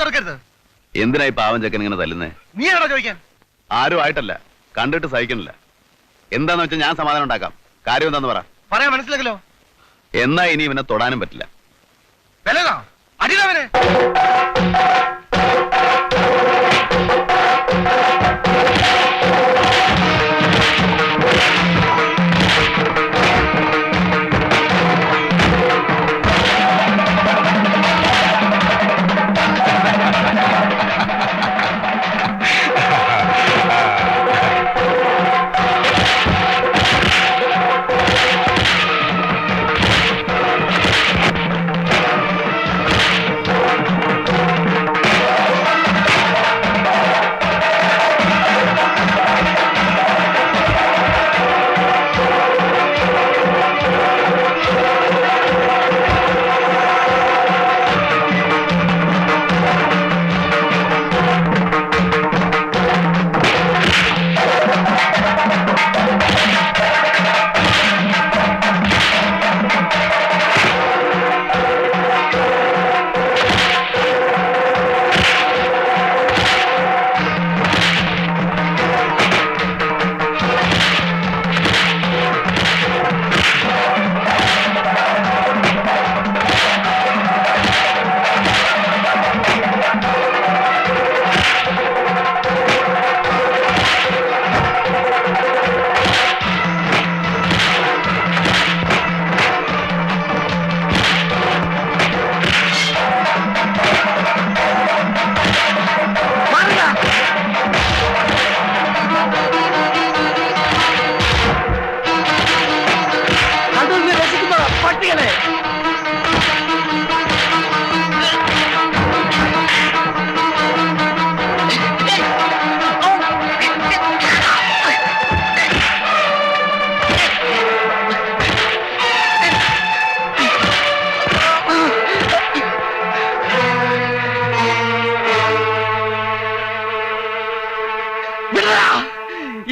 പുറത്തെടുക്കരുത്. എന്തിനായി പാവം ചെക്കൻ ഇങ്ങനെ തല്ലുന്നേ? നീ ആണോ ചോദിക്കാൻ? ആരും ആയിട്ടല്ല, കണ്ടിട്ട് സഹിക്കണില്ല. എന്താന്ന് വെച്ചാൽ ഞാൻ സമാധാനം ഉണ്ടാക്കാം. കാര്യം എന്താന്ന് പറ. പറയാൻ മനസ്സിലാക്കല്ലോ. എന്നാ ഇനി ഇവനെ തൊടാനും പറ്റില്ല. വിലകാ അടിയവനെ.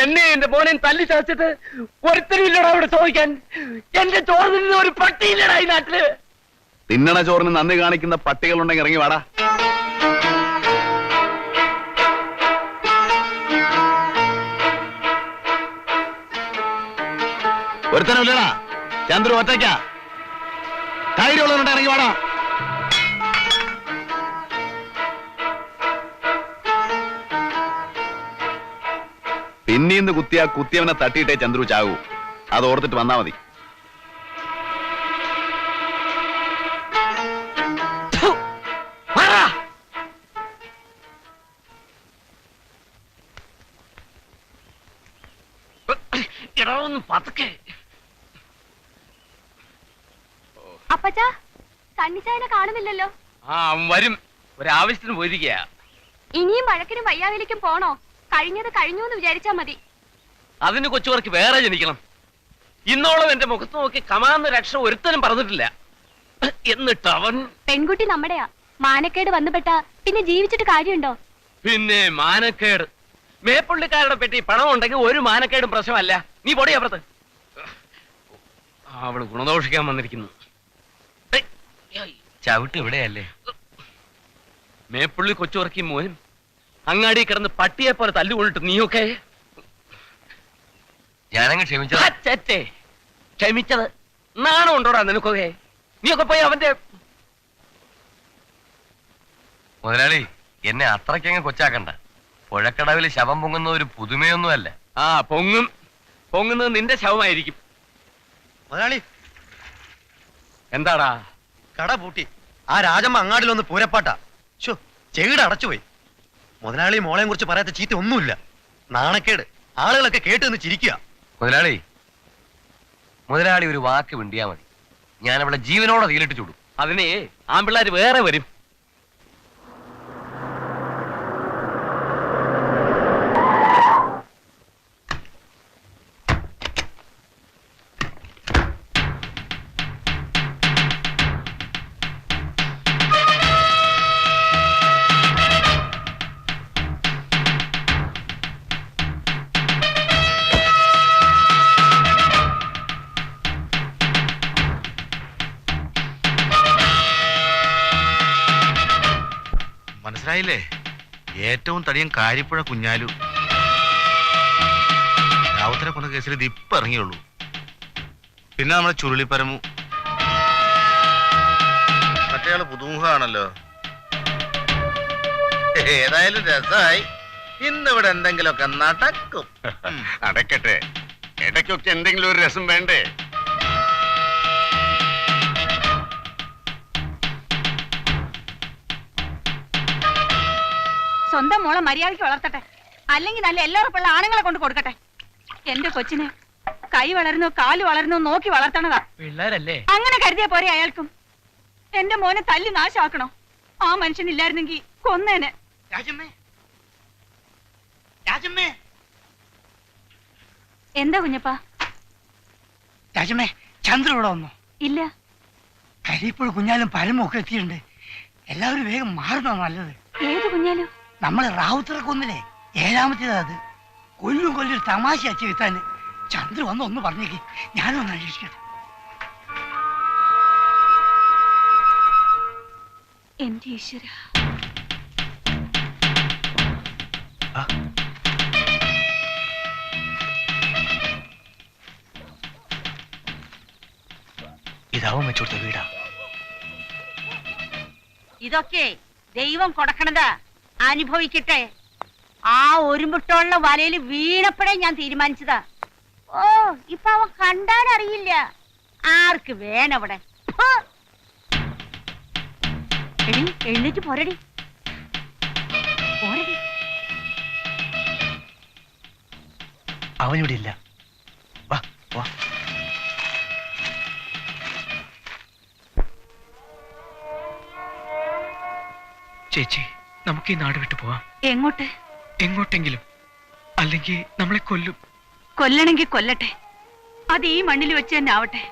എന്നെ എന്റെ മോനെ തല്ലി ചതച്ചിട്ട് ഒരുത്തരില്ലടാ ഇവിടെ ചോദിക്കാൻ. എന്റെ ചോറ് നിന്ന് ഒരു പട്ടിയില്ലടാ ഈ നാട്ടില്. തിന്നണ ചോറിന് നന്ദി കാണിക്കുന്ന പട്ടികളുണ്ടെങ്കിൽ ഇറങ്ങി വാടാ. ഒരുത്തനല്ലടാ, ചന്ദ്രു ഒറ്റയ്ക്കാ. ധൈര്യമുള്ളവരുണ്ട്, ഇറങ്ങി വാടാ. പിന്നീന്ന് കുത്തിയവനെ തട്ടിയിട്ടേ ചന്ദ്രു ചാകൂ. അത് ഓർത്തിട്ട് വന്നാ മതി. അപ്പച്ചാ, സണ്ണിച്ചായനെ കാണുന്നില്ലല്ലോ. വരും, ഒരാവശ്യത്തിന് പോയിരിക്കുക. ഇനിയും വഴക്കിനും വയ്യാവിലേക്കും പോണോ? കഴിഞ്ഞത് കഴിഞ്ഞു എന്ന് വിചാരിച്ചാ മതി. അതിന് കൊച്ചുവർക്ക് വേറെ ജനിക്കണം. ഇന്നോളം എന്റെ മുഖത്ത് നോക്കി കമാന്ന് രക്ഷ ഒരുത്തനും പറഞ്ഞിട്ടില്ല. എന്നിട്ട് അവൻ പെൺകുട്ടി നമ്മുടെയാ. മാനക്കേട് വന്നുപെട്ട പിന്നെ ജീവിച്ചിട്ട് കാര്യമുണ്ടോ? പിന്നെ മാനക്കേട്. മേപ്പുള്ളിക്കാരുടെ പെട്ടി പണം ഉണ്ടെങ്കിൽ ഒരു മാനക്കേടും പ്രശ്നമല്ല. നീ പൊടി അപ്പുറത്ത്. അവള് ഗുണദോഷിക്കാൻ വന്നിരിക്കുന്നു. ചവിട്ട് ഇവിടെയല്ലേ? മേപ്പുള്ളി കൊച്ചുവർക്കി മോനും അങ്ങാടി കിടന്ന് പട്ടിയെ പോലെ തല്ലുകൊണ്ടിട്ട് നീയൊക്കെ ഞാനങ്ങ് ക്ഷമിച്ചത്. ക്ഷമിച്ചത് നാണം ഉണ്ടോടാ നിനക്കൊക്കെ? നീയൊക്കെ പോയി അവന്റെ മുതലാളി എന്നെ അത്രയ്ക്കങ്ങ് കൊച്ചാക്കണ്ട. പുഴക്കടവിൽ ശവം പൊങ്ങുന്ന ഒരു പുതുമയൊന്നുമല്ല. പൊങ്ങുന്നത് നിന്റെ ശവമായിരിക്കും. മുതലാളി, എന്താടാ? കട പൂട്ടി. ആ രാജമ്മ അങ്ങാടിലൊന്ന് പൂരപ്പാട്ടാ. ചെകിട് അടച്ചുപോയി. മുതലാളി മോളെയും കുറിച്ച് പറയാത്ത ചീത്ത ഒന്നുമില്ല. നാണക്കേട്. ആളുകളൊക്കെ കേട്ട് നിന്ന് ചിരിക്കുക. മുതലാളി ഒരു വാക്ക് വിണ്ടിയാ മതി, ഞാൻ അവളെ ജീവനോടെ തീയിലിട്ട് ചൂടും. അതിനെ ആമ്പിള്ളാര് വേറെ വരും. മനസ്സിലായില്ലേ? ഏറ്റവും തടിയൻ കാര്യപ്പുഴ കുഞ്ഞാലു. രാവുത്തരെ കൊന്ന കേസിൽ ഇത് ഇപ്പൊ ഇറങ്ങിയുള്ളൂ. പിന്നെ നമ്മളെ ചുരുളിപ്പരമു. മറ്റേയാള് പുതുമുഖാണല്ലോ. ഏതായാലും രസമായി. ഇന്നിവിടെ എന്തെങ്കിലുമൊക്കെ നടക്കും. അടക്കട്ടെ, ഇടയ്ക്കൊക്കെ എന്തെങ്കിലും ഒരു രസം വേണ്ടേ? സ്വന്തം മോളെ മര്യാദയ്ക്ക് വളർത്തട്ടെ, അല്ലെങ്കിൽ നല്ല എല്ലാവർക്കുള്ള ആണുങ്ങളെ കൊണ്ട് കൊടുക്കട്ടെ. എന്റെ കൊച്ചിന് കൈ വളരുന്നോ കാല് വളരുന്നോ നോക്കി വളർത്തണതാ. പിള്ളേരല്ലേ? അങ്ങനെ കരുതിയ പോരെ അയാൾക്കും. എന്റെ മോനെ തല്ലി നാശാക്കണോ? ആ മനുഷ്യനില്ലായിരുന്നെങ്കിൽ കൊന്നേനെ. എന്താ കുഞ്ഞപ്പാ? രാജമ്മേ, ചന്ദ്ര ഇവിടെ വന്നു? ഇല്ല. കരിപ്പോൾ കുഞ്ഞാലും പരമും ഒക്കെ എത്തിയിട്ടുണ്ട്. എല്ലാവരും വേഗം മാറുന്നോ നല്ലത്. ഏത് കുഞ്ഞാലും? നമ്മളെ റാവുത്തറ കൊന്നില്ലേ, 7ാമത്തേതാ അത്. കൊല്ലൊരു തമാശ അച്ചുവെത്താന്. ചന്ദ്ര വന്ന് ഒന്ന് പറഞ്ഞേക്ക്, ഞാനും ഒന്ന് അന്വേഷിക്കട്ടെ. എന്റെ ഈശ്വര, ഇതാവും വെച്ചുകൊടുത്ത വീടാ. ഇതൊക്കെ ദൈവം കൊടുക്കണതാ, അനുഭവിക്കട്ടെ. ആ ഒരുമുട്ടുള്ള വലയിൽ വീണപ്പോഴേ ഞാൻ തീരുമാനിച്ചതാ. ഓ, ഇപ്പൊ അവൻ കണ്ടാലറിയില്ല. ആർക്ക് വേണവിടെ? എഴുന്നേറ്റ് പോരടി, പോരടി. അവനിവിടെ ഇല്ല. വാ വാ. ചേച്ചി, നമുക്ക് ഈ നാട് വിട്ടു പോവാം. എങ്ങോട്ട്? എങ്ങോട്ടെങ്കിലും. അല്ലെങ്കിൽ നമ്മളെ കൊല്ലും. കൊല്ലണമെങ്കിൽ കൊല്ലട്ടെ, അത് ഈ മണ്ണിൽ വെച്ച് തന്നെ ആവട്ടെ.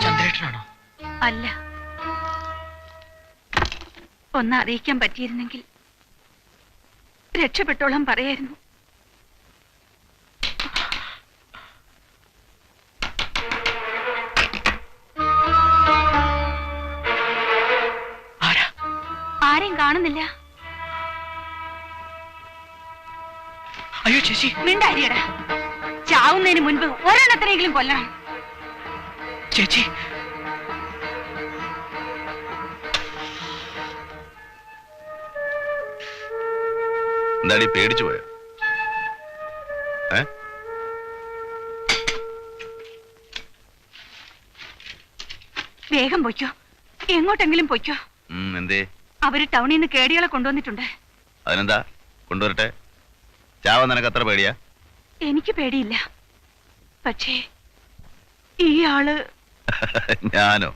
ചന്ദ്രേട്ടനാണോ? അല്ല, ഒന്ന് അറിയിക്കാൻ പറ്റിയിരുന്നെങ്കിൽ രക്ഷപ്പെട്ടോളം പറയായിരുന്നു. ആരെയും കാണുന്നില്ല. അയ്യോ ചേച്ചി, മിണ്ടാരിയടാ. ചാവുന്നതിന് മുൻപ് ഒരെണ്ണത്തിനെങ്കിലും കൊല്ലണം. ചേച്ചി, എന്താടി പേടിച്ചു പോയോ? വേഗം പൊയ്ക്കോ, എങ്ങോട്ടെങ്കിലും പൊയ്ക്കോ. എന്തേ? അവര് ടൗണിൽ നിന്ന് കേടികളെ കൊണ്ടുവന്നിട്ടുണ്ട്. അതിനെന്താ, കൊണ്ടുവരട്ടെ. ചാവ നിനക്ക് അത്ര പേടിയാ? എനിക്ക് പേടിയില്ല, പക്ഷേ ഈ ആള്. ഞാനോ?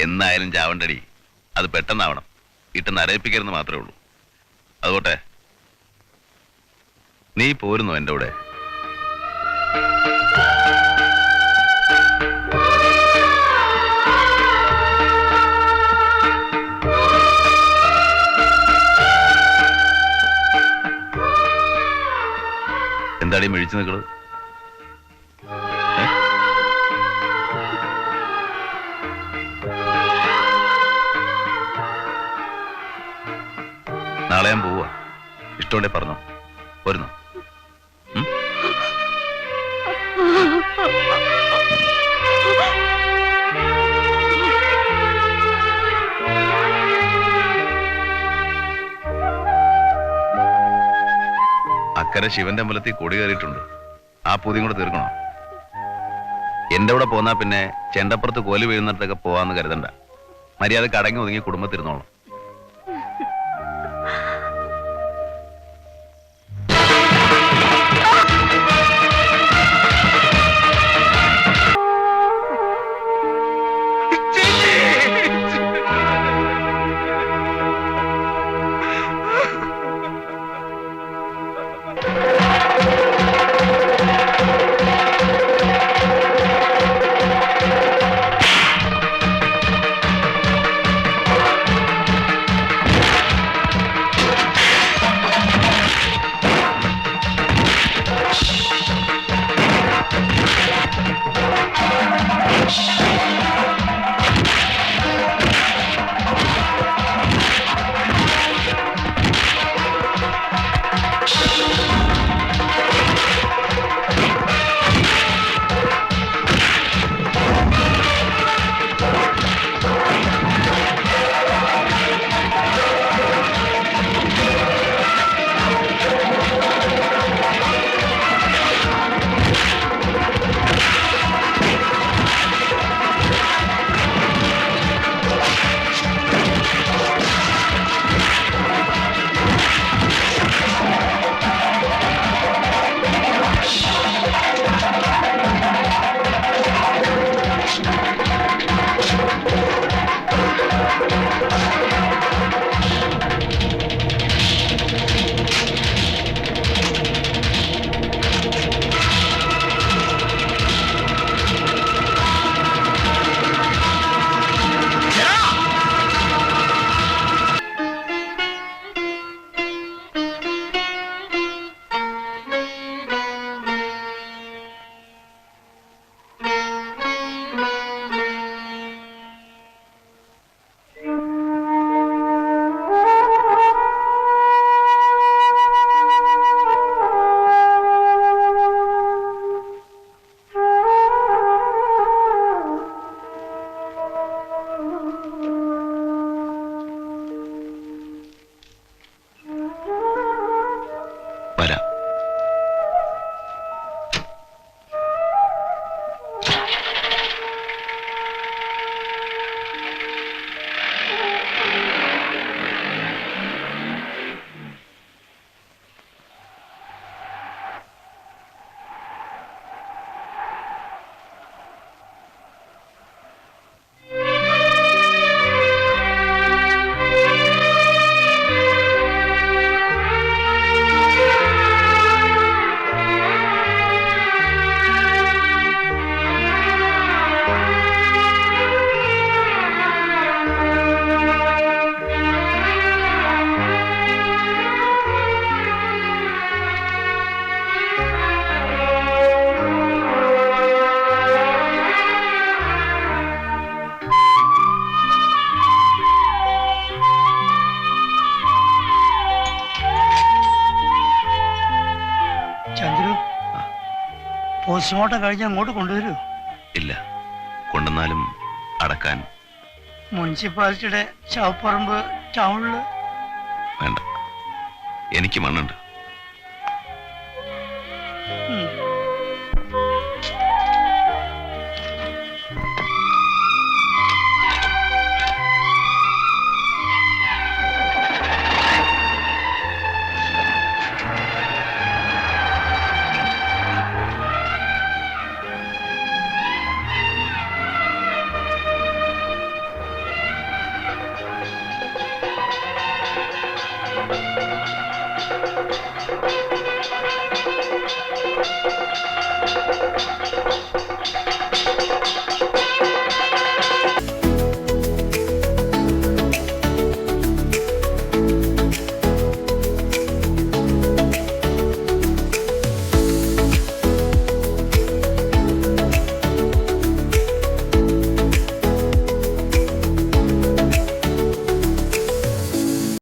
എന്നായാലും ചാവണ്ടടി. അത് പെട്ടെന്നാവണം. ഇട്ട് നരയിപ്പിക്കരുന്ന് മാത്രമേ ഉള്ളൂ. അതുകൊട്ടെ, നീ പോരുന്നോ എൻ്റെ കൂടെ? എന്താടി മിഴിച്ചു നിൽക്കുന്നത്? നാളെ ഞാൻ പോവാ. ഇഷ്ടമുണ്ടെ പറഞ്ഞോ, പോരുന്നോ? അക്കരെ ശിവന്റെ അമ്പലത്തിൽ കൊടി കയറിയിട്ടുണ്ട്. ആ പൂതിയും കൂടെ തീർക്കണോ? എന്റെ കൂടെ പോന്നാ പിന്നെ ചെണ്ടപ്പുറത്ത് കോലി വീഴുന്നിടത്തൊക്കെ പോവാന്ന് കരുതണ്ട. മര്യാദക്ക് അടങ്ങി ഒതുങ്ങി കുടുംബത്തിരുന്നോളാം. പോസ്റ്റ്മോർട്ടം കഴിഞ്ഞ് അങ്ങോട്ട് കൊണ്ടുവരൂ. ഇല്ല, കൊണ്ടുവന്നാലും അടക്കാൻ മുനിസിപ്പാലിറ്റിയുടെ ചവപ്പറമ്പ് ടൗണില്. വേണ്ട, എനിക്ക് മണ്ണുണ്ട്.